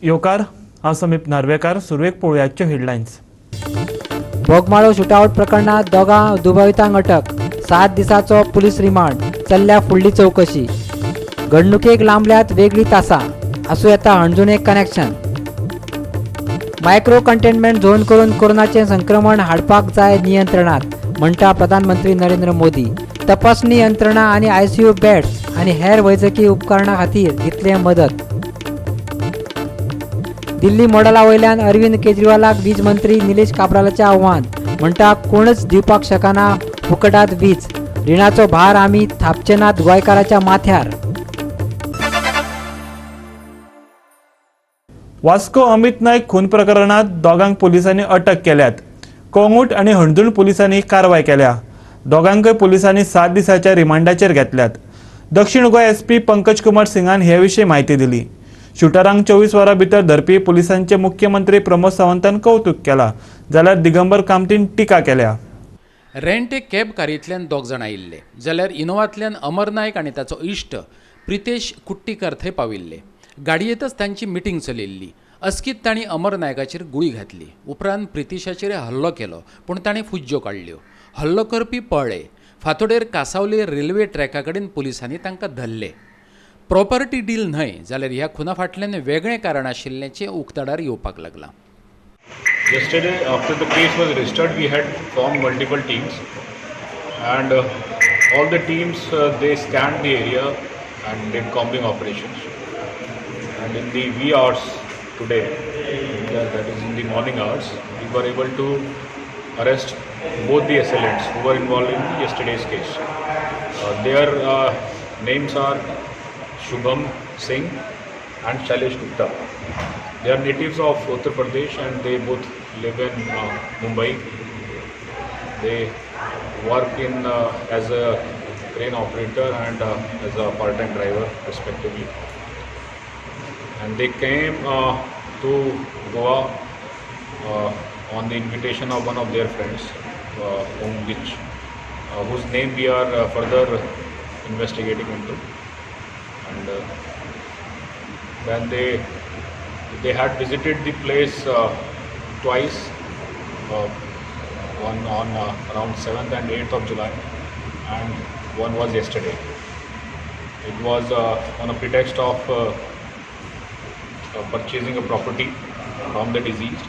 योकार हांव समीप नार्वेकार. सुरवेक पळोवया आजच्यो हेडलायन्स. बोगमाळो शूटआउट प्रकरणात दोगां दुबावितांक अटक. 7 दिसांचो पुलीस रिमांड. चल्ल्या फुडली चवकशी. घडणुकेक लांबल्यात वेगळी तासां. आसूं येता हणजुणेक कनेक्शन. मायक्रो कंटेनमेंट झोन करून कोरोनाचें संक्रमण हाडपाक जाय नियंत्रणात, म्हणटा प्रधानमंत्री नरेंद्र मोदी. तपासणी यंत्रणा आनी आयसीयू बेड्स आनी हेर वैजकी उपकरणां खातीर दितले मदत. दिल्ली मॉडेला वयल्यान अरविंद केजरीवालाक वीज मंत्री निलेश काब्रालाचें आव्हान. म्हणटा कोणच दिवपाक शकना फुकटात वीज. रिणाचो भार आमी थापचे नात गोंयकाराच्या माथ्यार. वास्को अमित नायक खून प्रकरणात दोगांक पुलिसांनी अटक केल्यात. कोंगूट आनी हणजूण पुलिसांनी कारवाय केल्या. दोगांकय पुलिसांनी 7 दिसांच्या रिमांडाचेर घेतल्यात. दक्षिण गोंय एसपी पंकज कुमार सिंगान हे विशीं म्हायती दिली. शूटरांक 24 वरां भितर धरपी पुलिसांचे मुख्यमंत्री प्रमोद सावंतान कौतुक केलां, जाल्यार दिगंबर कामतीन टिका केल्या. रेंट ए कॅब कारींतल्यान 2 जाण आयिल्ले, जाल्यार इनोवांतल्यान अमर नायक आनी ताचो इश्ट प्रितेश कुट्टीकर थंय पाविल्ले. गाडयेंतच तांची मिटींग चलिल्ली. अस्कीत तांणी अमर नायकाचेर गुळी घातली. उपरांत प्रितिशाचेर हल्लो केलो, पूण ताणें फुज्ज्यो काडल्यो. हल्लो करपी पळ्ळे. फांतोडेर कासावले रेल्वे ट्रॅका कडेन पुलिसांनी तांकां धरले. प्रॉपर्टी डील न्हय, जाल्यार ह्या खुना फाटल्यान वेगळें कारण आशिल्ल्याचें उक्ताडार येवपाक लागलां. Yesterday, after the case was registered, we had formed multiple teams, and all the teams they scanned the area and did combing operations. And in the wee hours today, that is in the morning hours, we were able to arrest both the assailants who were involved in yesterday's case. Their names are Shubham Singh and Shailesh Gupta. They are natives of Uttar Pradesh and they both live in Mumbai. They work in as a crane operator and as a part-time driver respectively. And they came to Goa on the invitation of one of their friends, whose name we are further investigating into. And then they had visited the place twice, one on around 7th and 8th of July, and one was yesterday. It was on a pretext of purchasing a property from the deceased,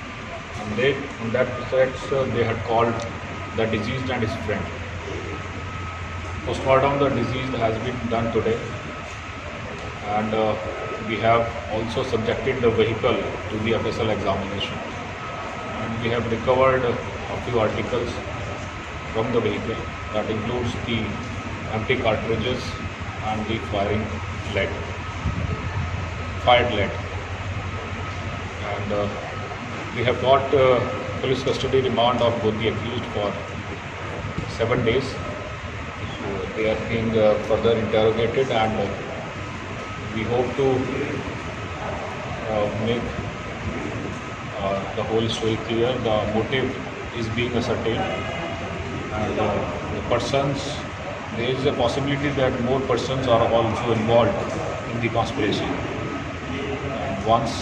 and in that pretext they had called the deceased and his friend. Postmortem the deceased has been done today, and we have also subjected the vehicle to the FSL examination, and we have recovered a few articles from the vehicle that includes the empty cartridges and the fired lead. And we have got police custody remand of both the accused for 7 days. So they are being further interrogated, and we hope to make the whole story clear. The motive is being ascertained, and the persons, there is a possibility that more persons are also involved in the conspiracy. And once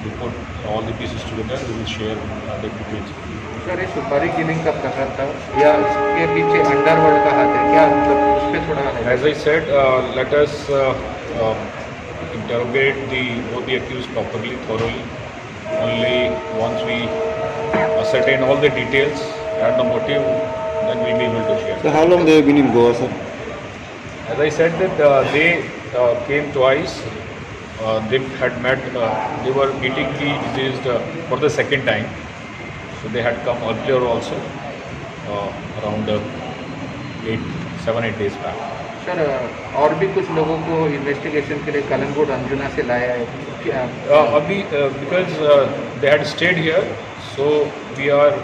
we put all the pieces together, we will share the details. Sir, ये सुपारी killing का प्रकार था या इसके पीछे underworld का हाथ है क्या, मतलब उस पर थोड़ा. As I said, let us interrogate both the accused properly, thoroughly. Only once we ascertain all the details and the motive, then we will be able to share. So how long they have been in Goa, sir? As I said that they came twice. They had met. They were meeting the deceased for the second time. So they had come earlier also, around 7-8 days back. Sir, और भी कुछ लोगों को investigation के लिए कलंगुट अंजुना से लाया है क्या? अभी because they had stayed here, so we are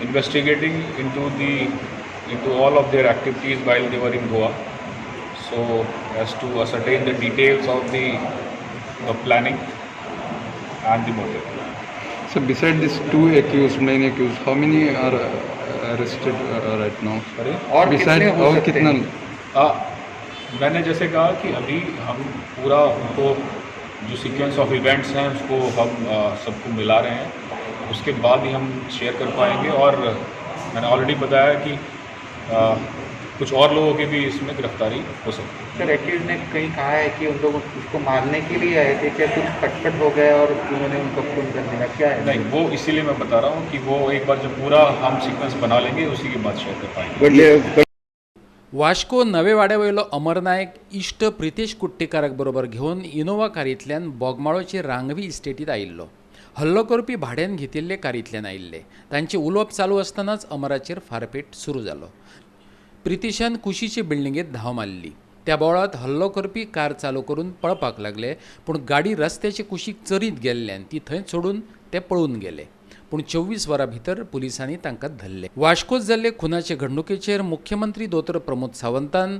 investigating into all of their activities while they were in Goa, so as to ascertain the details of the planning and the motive. So beside these 2 accused, main accused, how many are arrested right now? Sorry? और कितने हो और सकते कितना हैं? मैंने जैसे कहा कि अभी हम पूरा उनको जो सीक्वेंस ऑफ इवेंट्स हैं उसको हम सबको मिला रहे हैं, उसके बाद ही हम शेयर कर पाएंगे। और मैंने ऑलरेडी बताया कि कुछ और लोगों की भी इसमें गिरफ्तारी हो सकती है। सर एक्यूज ने कहीं कहा है कि उन लोग उसको मारने के लिए आए थे, क्या कुछ खटपट हो गया और उन्होंने उनको खून कर दिया, क्या है? नहीं, वो इसीलिए मैं बता रहा हूँ कि वो एक बार जब पूरा हम सीक्वेंस बना लेंगे उसी के बाद शेयर कर पाएंगे। वास्को नवे वाड्यावयलो अमर नायक इश्ट प्रितेश कुट्टीकाराक बरोबर घेवन इनोवा कारींतल्यान बोगमाळोचे रांगवी इस्टेटीत आयिल्लो। हल्लो करपी भाड्यान घेतिल्ले कारींतल्यान आयिल्ले। तांचे उलोवप चालू आसतनाच अमराचेर फारपेट सुरू जालो। प्रितीशान कुशीचे बिल्डिंगेत धांव मारली। त्या बोळात हल्लो करपी कार चालू करून पळपाक लागले, पूण गाडी रस्त्याचे कुशीक चरीत गेल्ल्यान ती थंय सोडून ते पळून गेले। पूण 24 वरां भितर पुलिसांनी तांकां धरले। वास्कोत जाल्ले खुनाचे घडणुकेचेर मुख्यमंत्री दोतोर प्रमोद सावंतान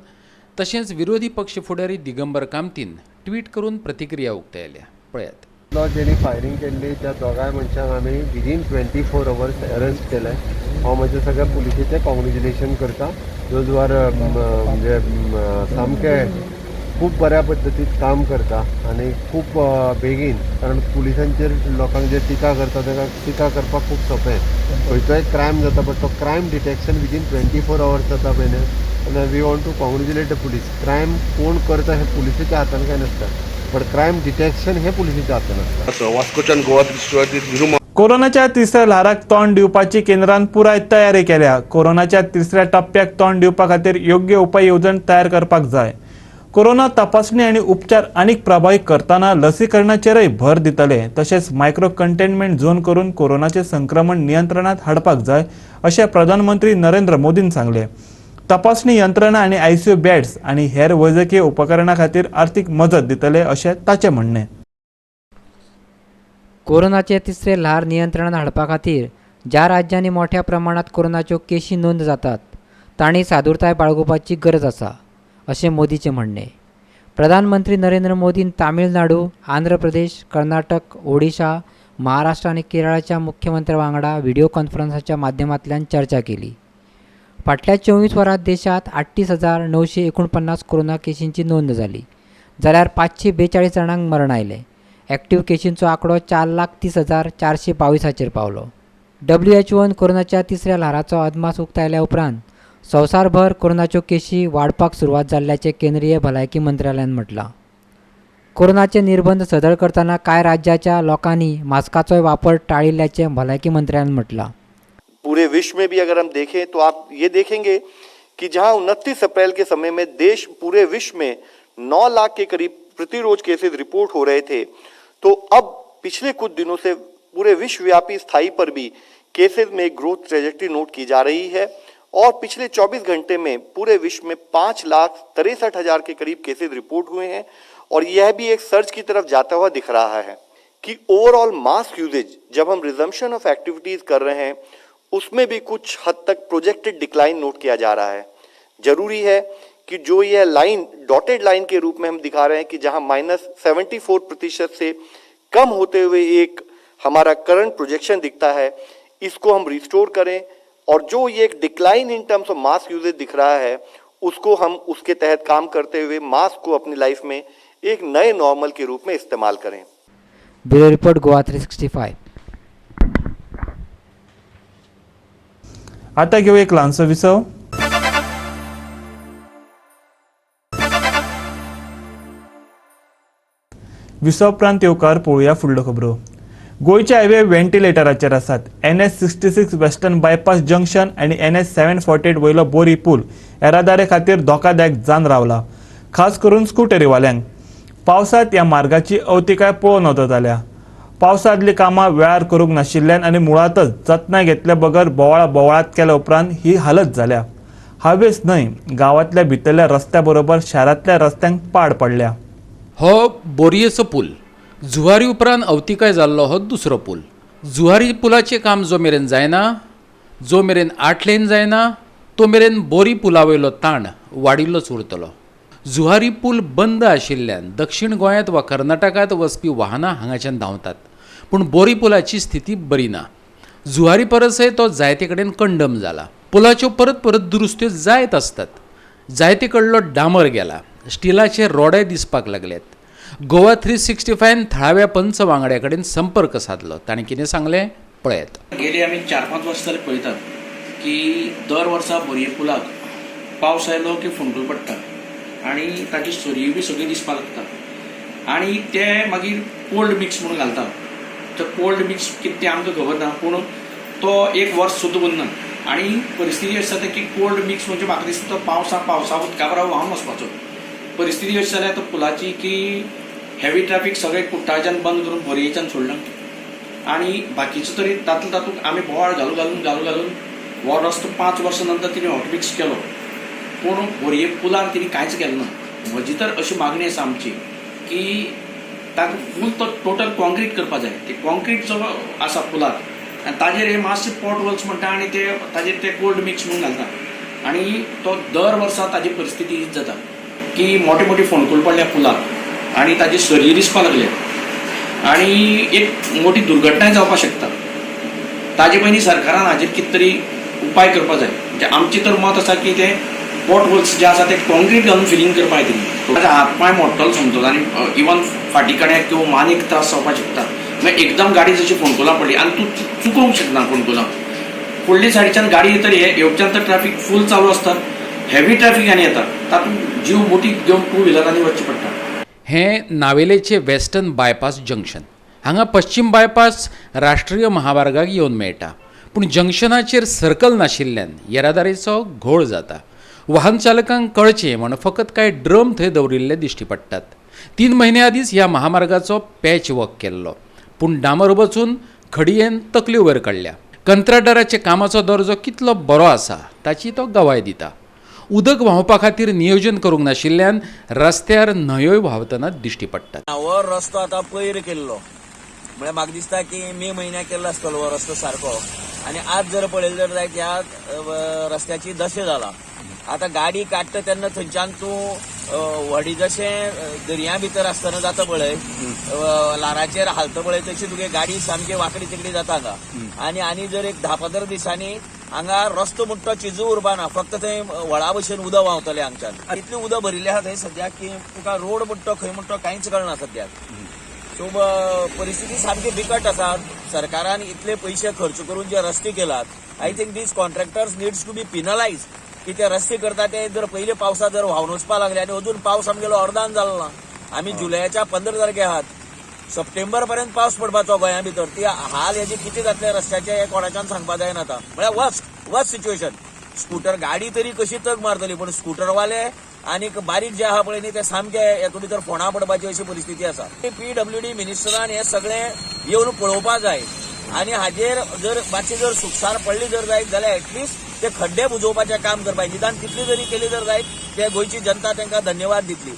तशेंच विरोधी पक्ष फुडारी दिगंबर कामतीन ट्वीट करून प्रतिक्रिया उक्तायल्या। पळयात। जेणी फायरिंग केल्ली त्या दोगांय मनशांक आमी विदीन 24 अवर्स अरेस्ट केले। हांव म्हज्या सगळ्या पुलिसेचें कॉंग्रेच्युलेशन करता। दोज आर म्हणजे सामके खूब बऱ्या पद्दतीन काम करता आनी खूब बेगीन, कारण पुलिसांचेर लोकांक जे टिका करता ताका टिका करपाक खूब सोंपें। खंयचोय क्रायम जाता बट तो क्रायम डिटेक्शन विदीन 24 अवर्स जाता पळय आनी we want to congratulate the police. Crime कोण करता हे पुलिसेच्या हातान काय नासता, बट क्रायम डिटेक्शन हे पुलिसेच्या हातान आसता। वास्कोच्यान गोवा दिसता कोरोनाच्या तिसऱ्या ल्हाराक तोंड दिवपाची केंद्रान पुराय तयारी केल्या। कोरोनाच्या तिसऱ्या टप्प्याक तोंड दिवपा खातीर योग्य उपाय येवजण तयार करपाक जाय। कोरोना तपासणी आणि उपचार आनीक प्रभावी करताना लसीकरणाचेरय भर दितले। तशेंच मायक्रो कंटेनमेंट झोन करून कोरोनाचे संक्रमण नियंत्रणात हाडपाक जाय अशें प्रधानमंत्री नरेंद्र मोदीन सांगले। तपासणी यंत्रणा आणि आयसीयू बेड्स आणि हेर वैजकीय उपकरणां खातीर आर्थीक मजत दितले अशें ताचें म्हणणें। कोरोनाचे तिसरे ल्हार नियंत्रणात हाडपा खातीर ज्या राज्यांनी मोठ्या प्रमाणात कोरोनाच्यो केशी नोंद जातात तांणी सादूरताय बाळगुपाची गरज आसा अशें मोदीचें म्हणणें। प्रधानमंत्री नरेंद्र मोदीन तामिळनाडू, आंध्र प्रदेश, कर्नाटक, ओडिशा, महाराष्ट्र आनी केरळाच्या मुख्यमंत्र्यां वांगडा व्हिडिओ कॉन्फरन्साच्या माध्यमांतल्यान चर्चा केली। फाटल्या 24 वरांत देशात 38,949 कोरोना केशींची नोंद जाली, जाल्यार 542 जाणांक मरण आयलें। एक्टीव केशींचो आंकडो 4,30,422 पावलो। WHOन कोरोनाच्या तिसऱ्या ल्हाराचो अदमास उक्तायल्या उपरांत संवसारभर कोरोनाच्यो केशी वाडपाक सुरवात जाल्ल्याचें केंद्रीय भलायकी मंत्रालयान म्हटलां। कोरोनाचे निर्बंध सदळ करतना कांय राज्याच्या लोकांनी मास्काचो वापर टाळिल्ल्याचें भलायकी मंत्र्यान म्हटलां। पूरे विश्व में भी अगर हम देखें तो आप ये देखेंगे कि जहां 29 अप्रैल के समय में देश पूरे विश्व में 9 लाख के करीब प्रतिरोज केसेस रिपोर्ट हो रहे थे, तो अब पिछले कुछ दिनों से पूरे विश्वव्यापी स्थाई पर भी केसेस में ग्रोथ ट्रेजेक्टरी नोट की जा रही है और पिछले 24 घंटे में पूरे विश्व में 5,63,000 के करीब केसेस रिपोर्ट हुए हैं और यह भी एक सर्ज की तरफ जाता हुआ दिख रहा है कि ओवरऑल मास्क यूजेज जब हम रिजम्पशन ऑफ एक्टिविटीज कर रहे हैं उसमें भी कुछ हद तक प्रोजेक्टेड डिक्लाइन नोट किया जा रहा है। जरूरी है कि जो यह लाइन डॉटेड लाइन के रूप में हम दिखा रहे हैं कि जहां -74% से कम होते हुए एक हमारा करंट प्रोजेक्शन दिखता है, इसको हम रिस्टोर करें और जो ये एक decline in terms of mask usage दिख रहा है उसको हम उसके तहत काम करते हुए मास्क को अपनी लाइफ में एक नए नॉर्मल के रूप में इस्तेमाल करें। Bureau report Goa 365। आता घेऊ एक ल्हानसो विसव। विसव उपरांत येवकार पळोवया फुडल्यो खबरो। गोंयचे हायवे व्हेंटिलेटराचेर आसात। NH66 वेस्टर्न बायपास जंक्शन आणि NH 748 वयलो बोरी पूल येरादारी खातीर धोकादायक जावन रावला, खास करून स्कूटरीवाल्यांक। पावसांत ह्या मार्गाची अवतिकाय पळोवन वता जाल्या। पावसांतली कामां वेळार करूंक नाशिल्ल्यान आनी मुळातच जतनाय घेतल्या बगर बोवाळात केल्या उपरांत ही हालत जाल्या। हायवेच न्हय, गांवांतल्या भितरल्या रस्त्या बरोबर शारांतल्या रस्त्यांक पाड पडल्या। हो बोरयेचो पूल जुवारी उपरांत अवतिकाय जाल्लो हो दुसरो पूल। जुवारी पुलाचें काम जो मेरेन जायना, जो मेरेन 8 लेन जायना, तो मेरेन बोरी पुलावयलो ताण वाडिल्लोच उरतलो। जुवारी पूल बंद आशिल्ल्यान दक्षिण गोंयांत वा कर्नाटकांत वचपी वाहनां हांगाच्यान धांवतात, पूण बोरी पुलाची स्थिती बरी ना। जुवारी परसय तो जायते कडेन कंडम जाला। पुलाच्यो परत परत दुरुस्त्यो जायत आसतात। जायते कडलो डांबर गेला, स्टिलाचे रोडे दिसपाक लागल्यात। गोवा 365 थळाव्या पंच वांगड्या कडेन संपर्क साधलो. ताणें कितें सांगलें पळयात. गेली आमी 4-5 वर्सां जाली पळयतात की दर वर्सा बोरये पुलाक पावस आयलो की फोंडूल पडटा आनी ताची सोयरी बी सगळी दिसपाक लागता आनी ते मागीर कोल्ड मिक्स म्हणून घालता. तो कोल्ड मिक्स कितें तें आमकां खबर ना, पूण तो एक वर्स सुद्दां उरना आनी परिस्थिती अशी जाता की कोल्ड मिक्स म्हणजे म्हाका दिसता तो पावसा उदका बरोबर व्हांवन वचपाचो. परिस्थिती अशी जाल्या तो पुलाची की हेवी ट्रॅफिक सगळे कुट्टाळच्यान बंद करून बोरयेच्यान सोडलां आनी बाकीचो तरी तातूंत आमी बोवाळ घालून हो रस्तो 5 वर्सां नंतर तिणें हॉटमिक्स केलो, पूण बोरये पुलार तिणें कांयच केलें ना. म्हजी तर अशी मागणी आसा आमची की ताका फूल तो टोटल कॉन्क्रीट करपा जाय. ते कॉन्क्रीट जो आसा पुलार आनी ताजेर हे मातशे पॉट होल्स म्हणटा आनी ते ताजेर ते कोल्ड मिक्स म्हणून घालता आनी तो दर वर्सा ताजी परिस्थिती हीच जाता की मोठी मोठी फोंडकूल पडल्या पुलार आनी ताजी सोयरी दिसपाक लागल्या आनी एक मोठी दुर्घटनाय जावपाक शकता. ताजे पयलीं सरकारान हाजेर कितें तरी उपाय करपा जाय. म्हणजे आमचें तर मत आसा की ते पॉट होल्स जे आसा ते कॉन्क्रीट घालून फिलिंग करपा जाय. ताजे हात पांय मोडटलो समजून आनी इवन फाटी कड्याक किंवा मानेक त्रास जावपाक शकता. मागीर एकदम गाडी जशी फोंडकुलां पडली आनी तूं चुकोवंक शकना फोंडकुलां. फुडली सायडीच्यान गाडी येतर येवच्यान तर ट्रॅफिक फूल चालू आसता, हेवी ट्रॅफिक आनी येता, तातूंत जीव मोठी घेवन 2 व्हिलरांनी वचचें पडटा. हें नावेलेचें वेस्टर्न बायपास जंक्शन. हांगा पश्चिम बायपास राष्ट्रीय महामार्गाक येवन मेळटा, पूण जंक्शनाचेर सर्कल नाशिल्ल्यान येरादारीचो घोळ जाता. वाहन चालकांक कळचें म्हण फकत कांय ड्रम थंय दवरिल्ले दिश्टी पडटात. 3 म्हयने आदींच ह्या महामार्गाचो पॅच वर्क केल्लो, पूण डांबर वचून खडयेन तकली वयर काडल्या. कंत्राटदाराचे कामाचो दर्जो कितलो बरो आसा ताची तो गवाय दिता. उदक व्हांवपा खातीर नियोजन करूंक नाशिल्ल्यान रस्त्यार न्हंयोय व्हांवतना दिश्टी पडटात. हो रस्तो आतां पयर केल्लो म्हळ्यार म्हाका दिसता की मे म्हयन्याक केल्लो आसतलो हो रस्तो सारको आनी आज जर पळयलें जाल्यार ह्या रस्त्याची दशा जाला. आतां गाडी काडटा तेन्ना थंयच्यान तूं व्हडी जशें दर्या भितर आसतना जाता पळय, लाराचेर हालता पळय, तशी तुगे गाडी सामकी वांकडी तिकडी जाता हांगा. आनी जर एक 10-15 दिसांनी हांगा रस्तो म्हणटा चिजू उरपा ना, फक्त थंय व्हळा भशेन उदक व्हांवतलें हांगच्यान. इतलें उदक भरिल्लें आहा थंय सद्याक की तुका रोड म्हणटा खंय म्हणटा कांयच कळना सद्याक. सो परिस्थिती सामकी बिकट आसा. सरकारान इतले पयशे खर्च करून जे रस्ते केलात, I think these contractors needs to be penalised की ते रस्ते करता ते जर पयले पावसा जर व्हांवन वचपा लागले आनी अजून पावस आमगेलो अर्दान जालो ना. आमी जुलयाच्या 15 तारखे आहात, सप्टेंबर पर्यंत पावस पडपाचो गोंया भितर. ती हाल हेजे कितें जातले रस्त्याचे हे कोणाच्यान सांगपा जायना आतां. म्हळ्यार वर्स्ट सिच्युएशन. स्कूटर गाडी तरी कशी तग मारतली, पूण स्कूटरवाले आनी बारीक जे आहा पळय न्ही ते सामके हेतून भितर फोंडा पडपाची अशी परिस्थिती आसा. PWD मिनिस्टरान हे सगळें येवन पळोवपा जाय आनी हाजेर जर मातशी जर सुकसार पडली जर जायत जाल्यार एटलिस्ट ते खड्डे बुजोवपाचें काम करपाक निदान तितली जरी केली जर जायत ते गोंयची जनता तांकां धन्यवाद दितली.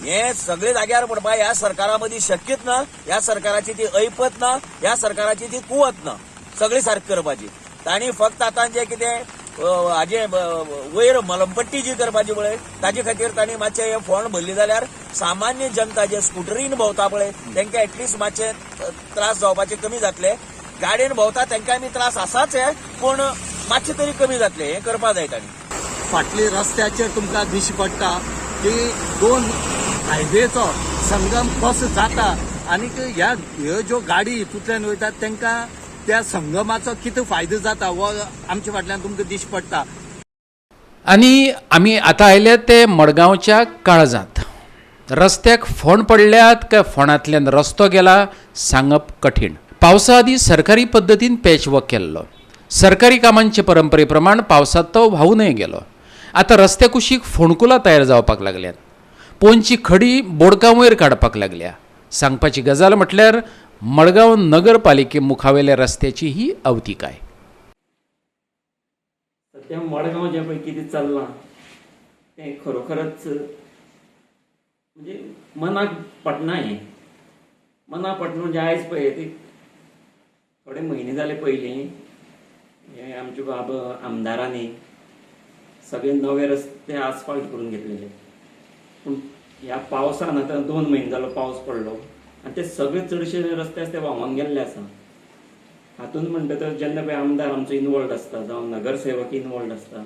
हे सगळे जाग्यार पडपा ह्या सरकारा मदीं शक्यच ना. ह्या सरकाराची ती ऐपत ना, ह्या सरकाराची ती कुवत ना सगळी सारकी करपाची. तांणी फक्त आतां जे कितें हाजे वयर मलमपट्टी जी करपाची पळय ताचे खातीर तांणी मातशें हे फोंड भरली जाल्यार सामान्य जनता जे स्कुटरीन भोंवता पळय तांकां एटलिस्ट मातशे त्रास जावपाचे कमी जातले. गाडयेन भोंवता तांकां आमी त्रास आसाच हे, पूण मातशे तरी कमी जातले. हें करपा जाय तांणी. फाटले रस्त्याचेर तुमकां दिश्टी पडटा की 2 हायवेचो संगम कसो जाता आनीक ह्यो ज्यो गाडी हितूंतल्यान वयतात तांकां त्या संगमाचो कितें फायदो जाता हो आमचे फाटल्यान तुमकां दिश्टी पडटा. आनी आमी आतां आयले ते मडगांवच्या काळजांत. रस्त्याक फोंड पडल्यात काय फोंडांतल्यान रस्तो गेला सांगप कठीण. पावसा आदीं सरकारी पद्दतीन पॅच वर्क केल्लो. सरकारी कामांचे परंपरे प्रमाण पावसात तो व्हांवूनय गेलो. आतां रस्त्या कुशीक फोंडकुलां तयार जावपाक लागल्यात. पोंदची खडी बोडकां वयर काडपाक लागल्या. सांगपाची गजाल म्हटल्यार मडगांव नगरपालिके मुखावेल्या रस्त्याची ही अवतिकाय. सध्या मडगांव जे पळय कितें चल्लां तें खरोखरच म्हणजे मनाक पडना. हें मनाक पडना म्हणजे आयज पळय ती थोडे म्हयने जाले पयलीं हे आमचे बाबा आमदारांनी सगळे नवे रस्ते आसफाल्ट करून घेतलेले, पूण ह्या पावसान आतां 2 म्हयने जालो पावस पडलो आनी ते सगळे चडशे रस्ते आसा ते व्हांवून गेल्ले आसा. हातूंत म्हणटकच जेन्ना पळय आमदार आमचो इनवॉल्ड आसता जावं नगरसेवक इनवॉल्ड आसता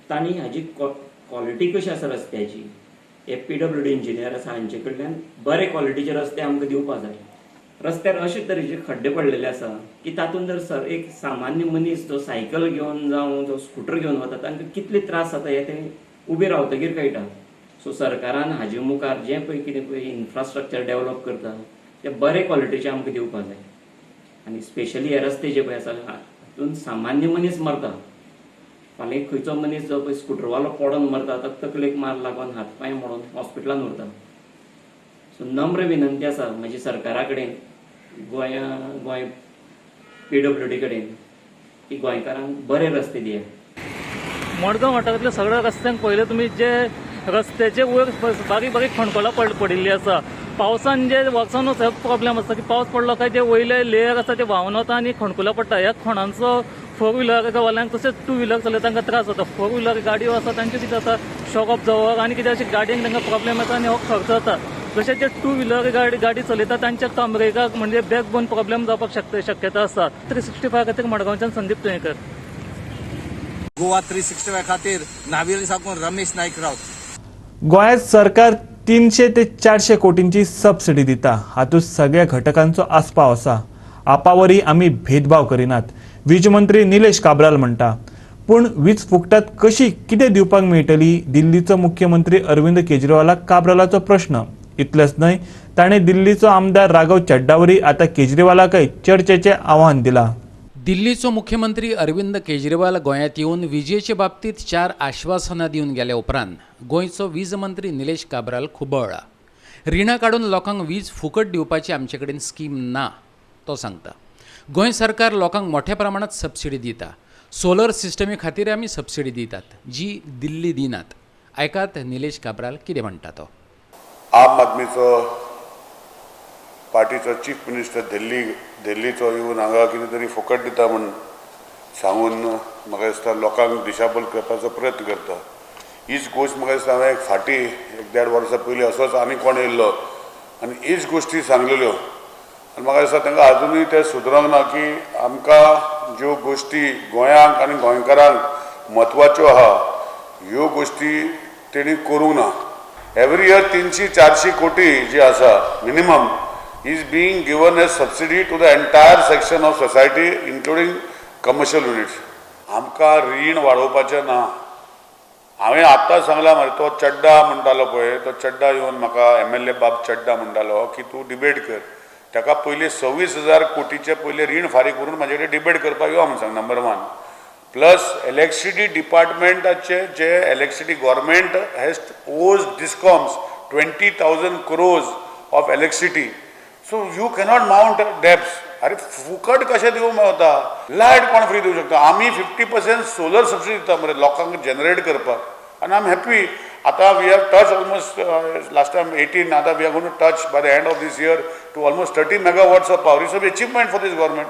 तांणी हाजी क्वॉलिटी कशी आसा रस्त्याची हे PWD इंजिनियर आसा हांचे कडल्यान बरे क्वॉलिटीचे रस्ते आमकां दिवपा जाय. रस्त्यार अशे तरेचे खड्डे पडलेले आसा की तातूंत जर एक सामान्य मनीस जो सायकल घेवन जावं जो स्कूटर घेवन वता तांकां कितले त्रास जाता हे ते उबे रावतकीर कळटा. सो सरकारान हाजे मुखार जें पळय कितें पळय इन्फ्रास्ट्रक्चर डेव्हलप करता ते बरे क्वॉलिटीचे आमकां दिवपा जाय. आनी स्पेशली हे रस्ते जे पळय आसा हातूंत सामान्य मनीस मरता. फाल्यां खंयचो मनीस जो पळय स्कूटरवालो पडोन मरता ताका तकलेक मार लागून हातपांय मोडून हॉस्पिटलांत उरता. सो नम्र विनंती आसा म्हजी सरकारा कडेन गोंय PWD कडेन की गोंयकारांक बरे रस्ते दिया. मडगांव वाठारांतल्या सगळ्या रस्त्यांक पयले तुमी जे रस्त्याचे वयर बारीक बारीक खणकोलां पडिल्लीं आसा. पावसान जे वर्सानूच हो प्रॉब्लेम आसता की पावस पडलो काय जे वयले लेयर आसा ते व्हांवन वता आनी खणकुलां पडटा. ह्या खणांचो 4 व्हिलर वाल्यांक तशेंच 2 व्हिलर चलता तांकां त्रास जाता. 4 व्हिलर गाडयो आसा तांचे कितें जाता शॉक ऑफ जावप आनी कितें अशें गाडयेक तांकां प्रॉब्लेम येता आनी हो खर्च जाता. जशें जे 2 व्हिलर गाडी चलयता तांच्या कमरेक म्हणजे बॅकबोन प्रॉब्लेम जावपाक शक्यता आसा. 365 खातीर मडगांवच्यान संदीप तुयेकर. गोवा 365 खातीर नावेली साकून रमेश नाईक रावत. गोंयांत सरकार 300 ते 400 कोटींची सबसिडी दिता. हातूंत सगळ्या घटकांचो आस्पाव आसा. आपावरी आमी भेदभाव करिनात, वीज मंत्री निलेश काब्राल म्हणटा. पूण वीज फुकटात कशी कितें दिवपाक मेळटली दिल्लीचो मुख्यमंत्री अरविंद केजरीवालाक काब्रालाचो प्रश्न. इतलेंच न्हय, ताणें दिल्लीचो आमदार राघव चड्डावरी आतां केजरीवालाकय चर्चेचें आव्हान दिलां. दिल्लीचो मुख्यमंत्री अरविंद केजरीवाल गोंयांत येवन विजेचे बाबतींत 4 आश्वासनां दिवन गेल्या उपरांत गोंयचो वीज मंत्री निलेश काब्राल खुबळ्ळा. रिणां काडून लोकांक वीज फुकट दिवपाची आमचे कडेन स्कीम ना तो सांगता. गोंय सरकार लोकांक मोठ्या प्रमाणात सबसिडी दिता. सोलर सिस्टमी खातीर आमी सबसिडी दितात जी दिल्ली दिनात. आयकात निलेश काब्राल कितें म्हणटा तो. आम आदमीचो पार्टीचो चीफ मिनिस्टर दिल्लीचो येवन हांगा कितें तरी फुकट दिता म्हूण सांगून म्हाका दिसता लोकांक दिशाभूल करपाचो प्रयत्न करता. हीच गोश्ट म्हाका दिसता हांवें फाटीं 1-1.5 वर्सां पयलीं असोच आनी कोण येयल्लो आनी हीच गोश्टी सांगलेल्यो आनी म्हाका दिसता तांकां अजुनूय तें सुदरोंक ना की आमकां ज्यो गोश्टी गोंयांक आनी गोंयकारांक म्हत्वाच्यो आहा ह्यो गोश्टी तेणी करूंक ना. एवरी इयर 300-400 कोटी जी आसा minimum is being given as subsidy to the entire section of society including commercial units. आमकां रीण वाडोवपाचें ना. हांवें आत्तां सांगलां मरे तो चड्डा म्हणटालो पळय तो चड्डा येवन म्हाका MLA बाब चड्डा म्हणटालो की तूं डिबेट कर. ताका पयलीं 26,000 कोटीचे पयलीं रीण फारीक करून म्हाजे कडेन डिबेट करपाक यो म्हणून सांग. नंबर 1 प्लस इलेक्ट्रिसिटी डिपार्टमेंटाचे जे इलेक्ट्रिसिटी गव्हर्मेंट हॅज ओज discoms 20,000 crores of electricity. So you cannot mount debts. अरे फुकट कशें दिवंक मेळटा. लायट कोण फ्री दिवंक शकता. आमी 50% सोलर सबसिडी दिता मरे लोकांक जनरेट करपाक आनी आय एम हॅप्पी. आतां we have touch almost last time 18 आतां we are going to touch by the end of this year to almost 30 megawatts of power. It's a achievement for this government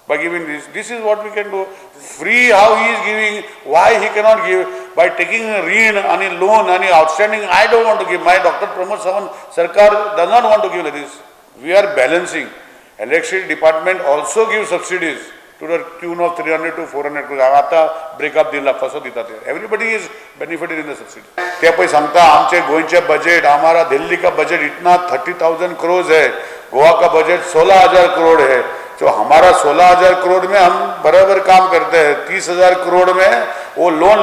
by giving this. This is what we can do. Free how he is giving, why he cannot give by taking rin and loan and outstanding. I don't want to give. My Dr. Pramod Sawant Sarkar does not want to give like this. We are balancing. Electricity department also gives subsidies to the tune of 300 to 400 crores. आता breakup दिला कसो दिता ते. Everybody is benefited in the subsidy. ते पै सांगता आमचे गोंयचे बजट हमारा दिल्ली का बजट इतना 30,000 crores है. गोवा का बजट 16,000 करोड़ है. तो हमारा 16,000 करोड़ में हम बराबर काम करते हैं. 30,000 करोड़ में वो लोन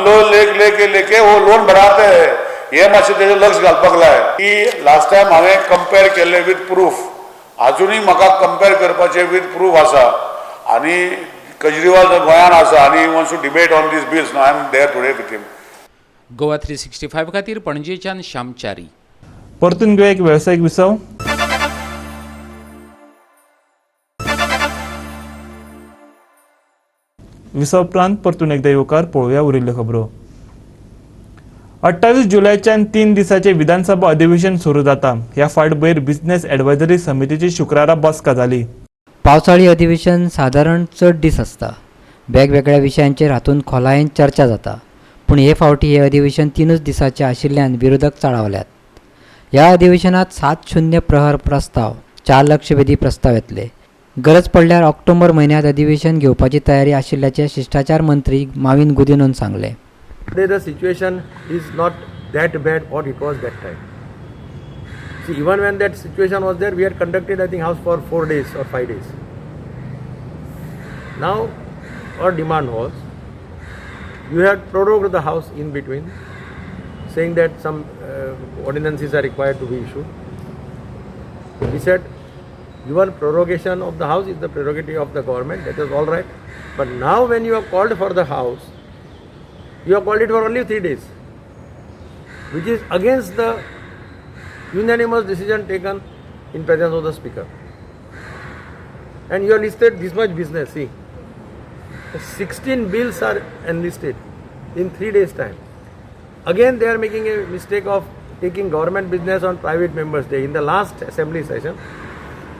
लेके वो लोन भराते हैं. ये मातशें तेजें लक्ष घालपाक लाय की लास्ट टायम हांवें कंपेर केल्लें विथ प्रूफ. अजुनूय म्हाका कंपेर करपाचें विथ प्रूफ आसा आनी केजरीवाल गोंयांत आसा आनी he wants to debate on these bills. No I am there today with him. Goa 365 खातीर पणजेच्यान श्यामचारी. परतून घेऊया एक व्यावसायिक विसव. विसव उपरांत परतून एकदा येवकार पळोवया उरिल्ल्यो खबरो. 28 जुलयाच्यान 3 दिसांचे विधानसभा अधिवेशन सुरू जाता. ह्या फाटभुंयेर बिझनेस एडवायझरी समितीची शुक्रारा बसका जाली. पावसाळी अधिवेशन सादारण चड दीस आसता. वेगवेगळ्या विशयांचेर हातूंत खोलायेन चर्चा जाता. पूण हे फावटी हे अधिवेशन 3 दिसांचें आशिल्ल्यान विरोधक चाळावल्यात. ह्या अधिवेशनात 7-0 प्रहर प्रस्ताव 4 लक्षवेधी प्रस्ताव येतले. गरज पडल्यार ऑक्टोबर म्हयन्यात अधिवेशन घेवपाची तयारी आशिल्ल्याचे शिष्टाचार मंत्री माविन गुदिनोन सांगले. The situation is not that bad what it was that time. See, even when that situation was there, we had conducted, I think, house for 4 days or 5 days. Now, our demand was, you had prorogued the house in between, saying that some ordinances are required to be issued. We said, your prorogation of the house is the prerogative of the government, that is all right. But now when you have called for the house, you have called it for only 3 days, which is against the unanimous decision taken in presence of the speaker. And you have listed this much business, see. 16 bills are enlisted in 3 days' time. Again, they are making a mistake of taking government business on private members' day. In the last assembly session,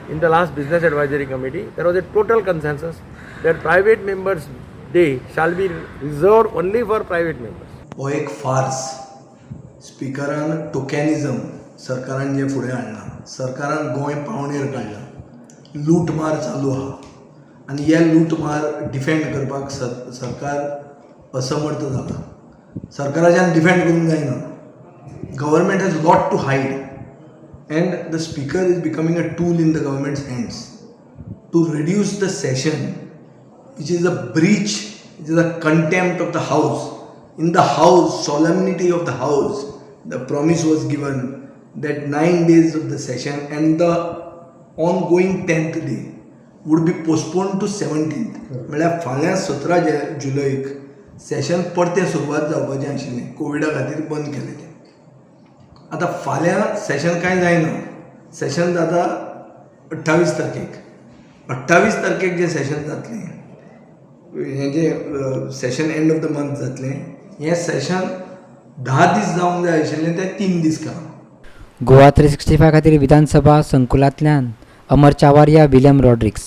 in the last business advisory committee, there was a total consensus that private members' day shall be reserved only for private members. हो एक फार्स. स्पिकरान टोकॅनिझम सरकारान जे फुडें हाडला, सरकारान गोंय पावणेर काडला, लूटमार चालू आहा आनी हे लूटमार डिफेंड करपाक सरकार असमर्थ जाला. सरकाराच्यान डिफेंड करूंक जायना. Government has lot to hide and the speaker is becoming a tool in the government's hands to reduce the session, which is a breach, which is a contempt of the house. In the house, solemnity of the house, the promise was given that 9 days of the session and the ongoing 10th day would be postponed to 17th. म्हळ्यार फाल्यां 17 जुलैक session परतें सुरवात जावपाचें आशिल्लें, कोविडा खातीर बंद केलें तें. आता फाल्यां सेशन कांय जायना. सेशन जाता 28 तारखेक. 28 तारखेक जें सेशन जातलें, हें जें session end of the month जातलें, हें सेशन 10 दीस जावंक जाय आशिल्लें तें 3 दीस केलां. गोवा 365 खातीर विधानसभा संकुलांतल्यान अमर चावारिया, विलियम रॉड्रिक्स.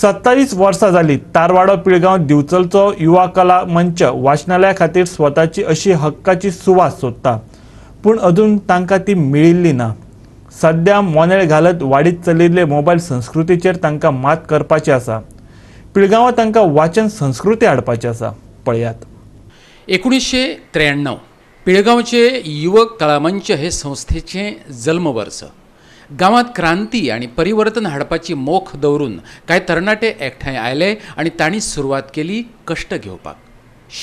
27 वर्सां जाली तारवाडो पिळगांव दिवचलचो युवा कला मंच वाचनालया खातीर स्वताची अशी हक्काची सुवात सोदता, पूण अजून तांकां ती मेळिल्ली ना. सध्या मोनेळ घालत वाडीत चलिल्ले मोबायल संस्कृतीचेर तांकां मात करपाची आसा. पिळगांवां तांकां वाचन संस्कृती हाडपाची आसा. पळयात. 1993 पिळगांवचे युवक कलामंच हे संस्थेचे जल्मवर्स. गांवांत क्रांती आणि परिवर्तन हाडपाची मोख दवरून कांय तरणाटे एकठांय आयले आनी तांणी सुरवात केली कश्ट घेवपाक.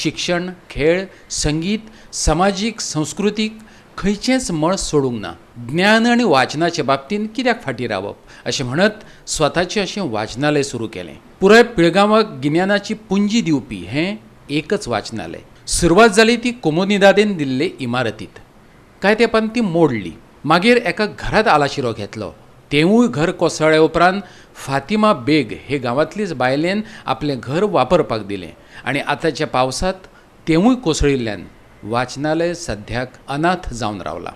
शिक्षण, खेळ, संगीत, सामाजीक, संस्कृतीक खंयचेंच मळ सोडूंक ना. ज्ञान आनी वाचनाचे बाबतींत कित्याक फाटीं रावप अशें म्हणत स्वताचें अशें वाचनालय सुरू केलें. पुराय पिळगांवाक गिन्यानाची पुंजी दिवपी हें एकच वाचनालय. सुरवात जाली ती कोमुनिदादेन दिल्ले इमारतीत. कांय तेंपान ती मोडली. मागीर एका घरात आलाशिरो घेतलो. तेवूय घर कोसळ्ळे उपरांत फातिमा बेग हे गांवांतलीच बायलेन आपलें घर वापरपाक दिलें आनी आतांच्या पावसांत तेवूय कोसळिल्ल्यान वाचनालय सद्याक अनाथ जावन रावला.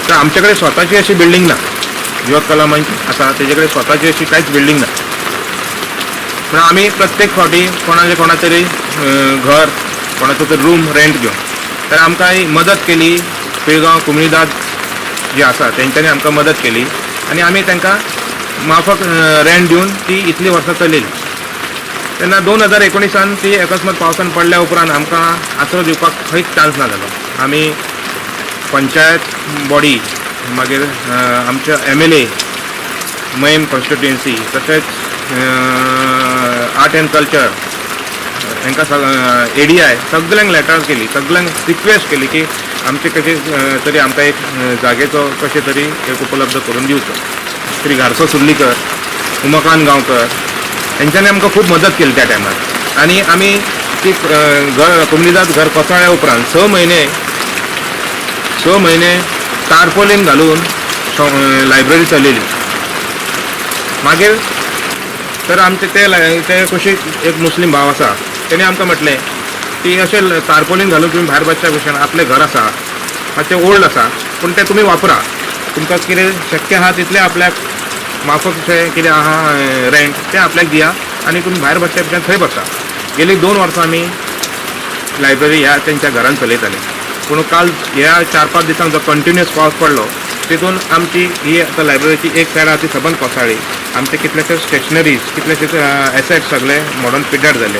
तर आमच्याकडे स्वताची अशी बिल्डिंग ना. युवक कला मंच आसा तेजे कडेन स्वताची अशी कांयच बिल्डिंग ना. पण आमी प्रत्येक फावटी कोणा तरी घर, कोणाचो तरी रूम रेंट घेवन तर आमकां मदत केली. पिळगांव कोमुनिदाद जी आसा तेंच्यांनी आमकां मदत केली आनी आमी तांकां माफक रेंट दिवन ती इतली वर्सां चलयली. तेन्ना 2019 ती अकस्मात पावसान पडल्या उपरांत आमकां आसरो दिवपाक खंयच चान्स ना जालो. आमी पंचायत बॉडी, मागीर आमच्या MLA, मैम कॉन्स्टिट्युएन्सी, तशेंच आर्ट एंड कल्चर हांकां ADI सगळ्यांक लेटर केली, सगळ्यांक रिक्वेस्ट केली की आमचे कशे तरी आमकां एक जागेचो कशे तरी एक उपलब्ध करून दिवचो. श्री घारसो सुर्लीकर, उमाकांत गांवकर हेंच्यांनी आमकां खूब मदत केली त्या टायमार. आनी आमी ती घर कोमुनिदाद घर कोसळ्ळ्या उपरांत 6 म्हयने टार्पोलीन घालून लायब्ररी चलयली. मागीर तर आमचे ते कुशीक एक मुस्लीम भाव आसा, तेणी आमकां म्हटलें की अशें टार्पोलीन घालून तुमी भायर बसच्या भशेन आपलें घर आसा, मातशें ओल्ड आसा, पूण तें तुमी वापरा. तुमकां कितें शक्य आहा तितलें आपल्याक माफक अशें कितें आहा रेंट तें आपल्याक दिया आनी तुमी भायर बसच्या भशेन थंय बसा. गेली 2 वर्सां आमी लायब्ररी ह्या तेंच्या घरान चलयताले. पूण काल ह्या 4-5 दिसांक जो कंटिन्युअस पावस पडलो तितून आमची ही आतां लायब्ररीची एक सायड आहा ती सबंद कोसळ्ळी. आमचे कितलेशे स्टेशनरीज, कितलेशे एसेट्स सगळे मॉडर्न पिड्ड्यार जाले.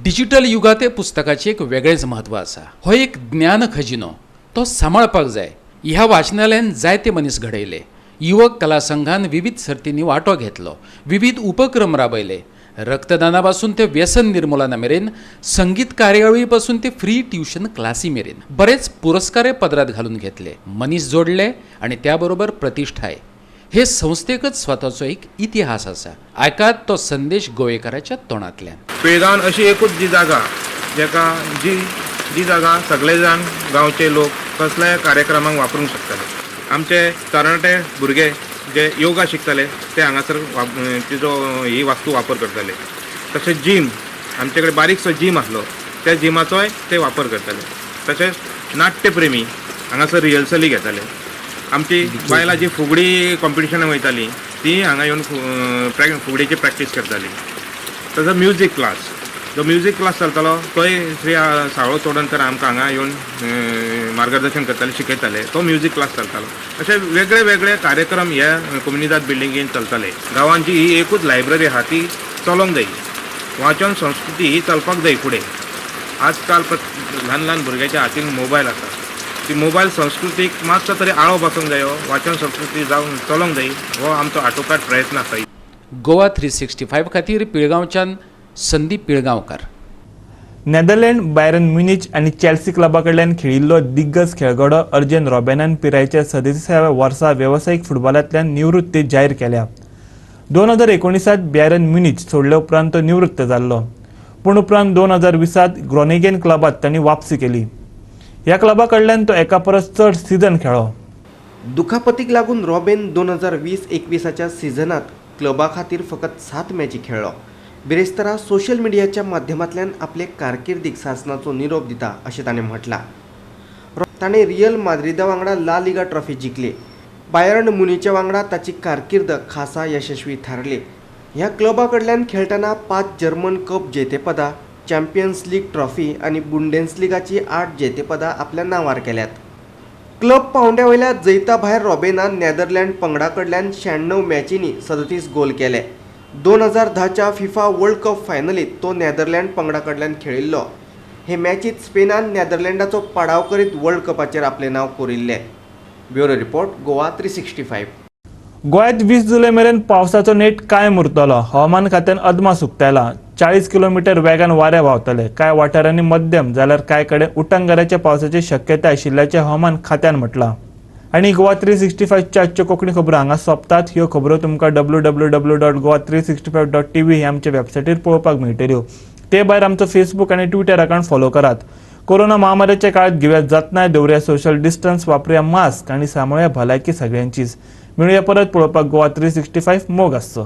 डिजिटल युगांत पुस्तकाचें एक वेगळेंच म्हत्व आसा. हो एक ज्ञान खजिनो. तो सांबाळपाक जाय. ह्या वाचनालयान जायते मनीस घडयले. युवक कला संघान विविध सर्तींनी वांटो घेतलो, विविध उपक्रम राबयले. रक्तदानापासून ते व्यसन निर्मूलना मेरेन, संगीत कार्यावळीपासून ते फ्री ट्युशन क्लासी मेरेन बरेच पुरस्कारे पदरात घालून घेतले. मनीस जोडले आणि त्याबरोबर प्रतिष्ठाय. हे संस्थेकच स्वताचो एक इतिहास आसा. आयकात तो संदेश गोवेकाराच्या तोंडांतल्यान. पिळगांवन अशी एकूच जी जागा जेका जी जागा सगळे जाण गांवचे लोक कसल्याय कार्यक्रमांक वापरूंक शकताले. आमचे तरणाटे भुरगे जे योगा शिकताले ते हांगासर तिजो ही वास्तू वापर करताले. तशेंच जीम आमचे कडेन बारीकसो जीम आसलो, त्या जिमाचोय ते वापर करताले. तशेंच नाट्यप्रेमी हांगासर रिहर्सली घेताले. आमची बायलां जी फुगडी कॉम्पिटिशनाक वयताली ती हांगा येवन फुगडीची प्रॅक्टीस करताली. तसो म्युजीक क्लास जो म्युजीक क्लास चलतालो तोय श्री सावळो चोडणकर आमकां हांगा येवन मार्गदर्शन करताले, शिकयताले. तो म्युजीक क्लास चलतालो. अशे वेगळे वेगळे कार्यक्रम ह्या कम्युनिदाद बिल्डिंगेन चलताले. गांवांची ही एकूच लायब्ररी आहा ती चलोंक जाय. वाचन संस्कृती ही चलपाक जाय फुडें. आजकाल ल्हान ल्हान भुरग्याच्या हातीन मोबायल आसा. ती मोबायल संस्कृतीक मातसो तरी आळो बसोंक जायो. वाचन संस्कृती जावन चलोंक जाय हो आमचो आटोकाट प्रयत्न आसा. गोवा 365 खातीर पिळगांवच्यान Sandeep Pilgaonkar. Netherland, Bayern Munich आणि चेल्सी क्लबा कडल्यान खेळिल्लो दिग्गज खेळगडो अर्जेन रॉबेनान पिरायेच्या 37व्या वर्सा वेवसायीक फुटबॉलांतल्यान निवृत्ती जाहीर केल्या. 2019 बायरन म्युनिच सोडले उपरांत तो निवृत्त जाल्लो. पूण उपरांत 2020 ग्रोनिगेन क्लबात तांणी वापसी केली. ह्या क्लबा कडल्यान तो एका परस चड सीझन खेळ्ळो. दुखापतीक लागून रॉबेन 2020-21 सिझनात क्लबा खातीर फकत 7 मॅची खेळ्ळो. बिरेस्तारा सोशल मिडियाच्या माध्यमांतल्यान आपले कारकिर्दीक सासणाचो निरोप दिता अशें ताणें म्हटलां. ताणें रियल माद्रिदा वांगडा ला लिगा ट्रॉफी जिखली. बायर्न मुनीच्या वांगडा ताची कारकिर्द खासा यशस्वी थारली. ह्या क्लबा कडल्यान खेळटना 5 जर्मन कप जेतेपदां, चॅम्पियन्स लीग ट्रॉफी आनी बुंडेस्लिगाची 8 जेतेपदां आपल्या नांवार केल्यात. क्लब पावंड्या वयल्या जैता भायर रॉबेनान नेदरलँड पंगडा कडल्यान 96 मॅचींनी 37 गोल केले. 2010च्या फिफा वर्ल्ड कप फायनलीत तो नेदरलँड पंगडा कडल्यान खेळिल्लो. हे मॅचीत स्पेनान नेदरलँडाचो पाडाव करीत वर्ल्ड कपाचेर आपले नांव कोरिल्ले. Bureau report, Goa 365. गोंयांत 20 जुलय मेरेन पावसाचो नेट कायम उरतलो. हवामान खात्यान अदमास उक्तायला. 40 किलोमीटर वेगान वारे व्हांवतले. कांय वाठारांनी मध्यम जाल्यार कांय कडेन उटंगाराच्या पावसाची शक्यताय आशिल्ल्याचें हवामान खात्यान म्हटलां. आणि गोवा 365च्या आजच्यो कोंकणी खबरो हांगा सोंपतात. ह्यो खबरो तुमकां www.goa365.tv हे आमचे वेबसायटीर पळोवपाक मेळटल्यो. ते भायर आमचो फेसबूक आनी ट्विटर अकाउंट फॉलो करात. कोरोना महामारीच्या काळात घेवया जतनाय, दवरया सोशल डिस्टन्स, वापरूया मास्क आणि सांबाळुया भलायकी सगळ्यांचीच. मेळुया परत पळोवपाक गोवा 365 मोग आसचो.